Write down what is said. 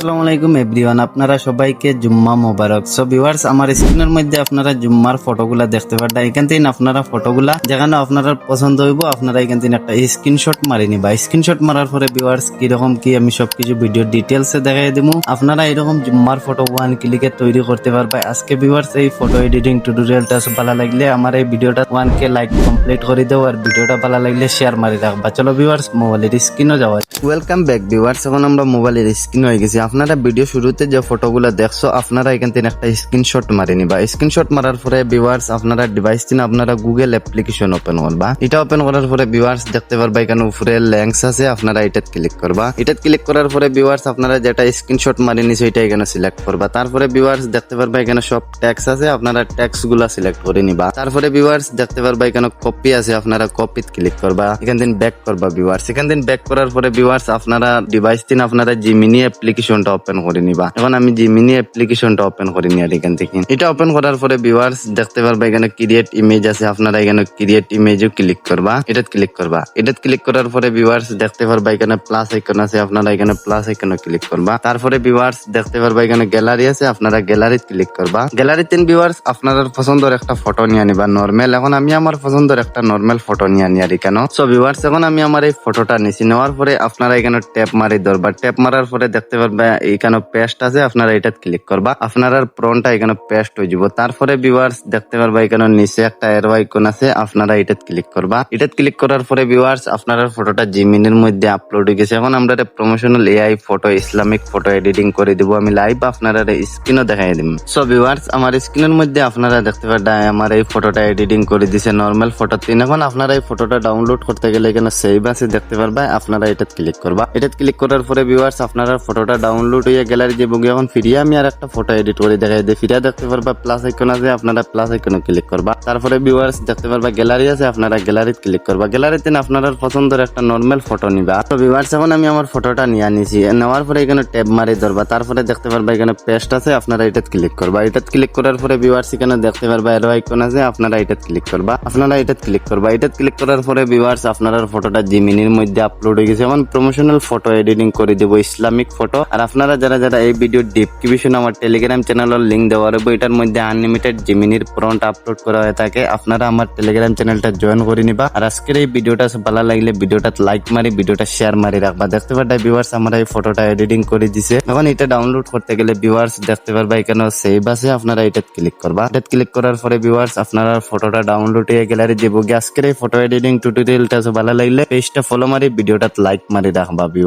আসসালামু আলাইকুম এভরিওয়ান, আপনারা সবাইকে জুম্মা মোবারক। সো ভিউয়ার্স, আমার স্ক্রিনের মধ্যে আপনারা জুম্মার ফটোগুলা দেখতে পারেন। এখান থেকে আপনারা ফটোগুলা যেখানে আপনারা পছন্দ হইব আপনারা এখান থেকে একটা স্ক্রিনশট মারি নিবা। স্ক্রিনশট মারার পরে ভিউয়ার্স কিরকম কি আমি সবকিছু ভিডিও ডিটেলসে দেখাই দেবো। আপনারা এরকম জুম্মার ফটো ওয়ান ক্লিকে তৈরি করতে পারবে। আজকে ভিউয়ার্স এই ফটো এডিটিং টিউটোরিয়ালটা ভালো লাগলে আমার এই ভিডিওটা 1K লাইক কমপ্লিট করে দাও, আর ভিডিওটা ভালো লাগলে শেয়ার মারি রাখবা। চলো ভিউয়ার্স, মোবাইলের স্ক্রিনও যাওয়া। ওয়েলকাম ব্যাক ভিউয়ার্স, এখন আমরা মোবাইলের স্ক্রিন হয়ে গেছি। আপনারা ভিডিও শুরুতে যে ফটোগুলো দেখছো আপনারা এখান থেকে একটা স্ক্রিনশট মারি নিবা। স্ক্রিনশট মারার পরে ভিউয়ার্স আপনারা ডিভাইস থেকে আপনারা গুগল অ্যাপ্লিকেশন ওপেন করবা। এটা ওপেন করার পরে ভিউয়ার্স দেখতে পারবা এখানে উপরে ল্যাঙ্কস আছে, আপনারা এটাত ক্লিক করবা। এটাত ক্লিক করার পরে ভিউয়ার্স আপনারা যেটা স্ক্রিনশট মারি নিছো এটা এখানে সিলেক্ট করবা। তারপরে ভিউয়ার্স দেখতে পারবা এখানে সব ট্যাক্স আছে, আপনারা ট্যাক্স গুলা সিলেক্ট করে নিবা। তারপরে ভিউয়ার্স দেখতে পারবা এখানে কপি আছে, আপনারা কপিত ক্লিক করবা। এখান থেকে ব্যাক করবা ভিউয়ার্স। এখান থেকে ব্যাক করার পরে ভিউয়ার্স আপনারা ডিভাইস থেকে আপনারা জিমিনি অ্যাপ্লিকেশনটা ওপেন করে নিবা। এখন আমি জিমিনি অ্যাপ্লিকেশনটা ওপেন করে নিই আর এখান থেকে। এটা ওপেন করার পরে ভিউয়ার্স দেখতে পারবা এখানে ক্রিয়েট ইমেজ আছে, আপনারা এখানে ক্রিয়েট ইমেজও ক্লিক করবা। এটাত ক্লিক করবা। এটাত ক্লিক করার পরে ভিউয়ার্স দেখতে পারবা এখানে প্লাস আইকন আছে, আপনারা এখানে প্লাস আইকনে ক্লিক করবা। তারপরে ভিউয়ার্স দেখতে পারবা এখানে গ্যালারি আছে, আপনারা গ্যালারিত ক্লিক করবা। গ্যালারিতে ভিউয়ার্স আপনারা পছন্দের একটা ফটো নিয়ে নিবা নরমাল। এখন আমি আমার পছন্দের একটা নরমাল ফটো নিয়ে নিই আর এখানে। সো ভিউয়ার্স এখন আমি আমার এই ফটোটা নিছি, নেওয়ার পরে আপনারা এখানে ট্যাপ মারি ধরবা। ট্যাপ মারার পরে দেখতে পারবা এইখানে পেস্ট আছে, আপনারা এটাত ক্লিক করবা। আপনার ফ্রন্টটা এখানে পেস্ট হয়ে যাব। তারপরে ভিউয়ার্স দেখতে পারবা এখানে নিচে একটা এরো আইকন আছে, আপনারা এটাত ক্লিক করবা। এটাত ক্লিক করার পরে ভিউয়ার্স আপনার ফটোটা জিমিনির মধ্যে আপলোড হয়ে গেছে। এখন আমরা promotional AI photo Islamic photo editing করে দিব। আমি লাইভ আপনারা স্ক্রিনও দেখাই দিব। সো ভিউয়ার্স আমার স্ক্রিনের মধ্যে আপনারা দেখতে পারবেন আমার এই ফটোটা এডিটিং করে দিছে নরমাল ফটো। এখন আপনারা এই ফটোটা ডাউনলোড করতে গেলে এখানে সেভ আছে দেখতে পারবা, আপনারা এটাত ক্লিক করবা। এটাত ক্লিক করার পরে ভিউয়ার্স আপনারা ফটোটা ডাউনলোড হয়ে গ্যালারি যে বুকে এখন ফিরিয়ে আমি আর একটা ফটো এডিট করে দেখাই দিই। ফিরিয়ে দেখতে পারবা প্লাস আইকন আছে, আপনারা প্লাস আইকনে ক্লিক করবা। তারপরে ভিউয়ার্স দেখতে পারবা গ্যালারি আছে, আপনারা গ্যালারিতে ক্লিক করবা। গ্যালারিতে আপনারা পছন্দের একটা নরমাল ফটো নিবা। তো ভিউয়ার্স এখন আমি আমার ফটোটা নিয়ে নিছি, নেওয়ার পরে এখানে ট্যাব মারি ধরবা। তারপরে দেখতে পারবা এখানে পেস্ট আছে, আপনারা এটাত ক্লিক করবা। এটাত ক্লিক করার পরে ভিউয়ার্স এখানে দেখতে পারবা এরো আইকন আছে, আপনারা এটাত ক্লিক করবা। আপনারা এটাত ক্লিক করবা। এটাত ক্লিক করার পরে ভিউয়ার্স আপনারা ফটোটা জিমিনির মধ্যে আপলোড হয়ে গেছে। এখন প্রমোশনাল ফটো এডিটিং করে দেব ইসলামিক ফটো। আর আপনারা যারা যারা এই ভিডিও ডিসক্রিপশন আমার টেলিগ্রাম চ্যানেলের লিংক দেওয়া রইব, এটার মধ্যে আনলিমিটেড জিমিনির ফ্রন্ট আপলোড করা হয়ে থাকে। আপনারা আমার টেলিগ্রাম চ্যানেলটা জয়েন করে নিবা। আর আজকের এই ভিডিওটা ভালো লাগলে ভিডিওটা লাইক মারি ভিডিওটা শেয়ার মারি রাখবা। দেখতে পারবা ভিউয়ার্স আমরা এই ফটোটা এডিটিং করে দিছে। এখন এটা ডাউনলোড করতে গেলে ভিউয়ার্স দেখতে পারবা এখানে সেভ আছে, আপনারা এটাত ক্লিক করবা। এটাত ক্লিক করার পরে ভিউয়ার্স আপনারা ফটোটা ডাউনলোড হয়ে গ্যালারি দেবো। আজকের এই ফটো এডিটিং টিউটোরিয়ালটা ভালো লাগলে পেজটা ফলো মারি ভিডিওটা লাইক মারি রাখবা।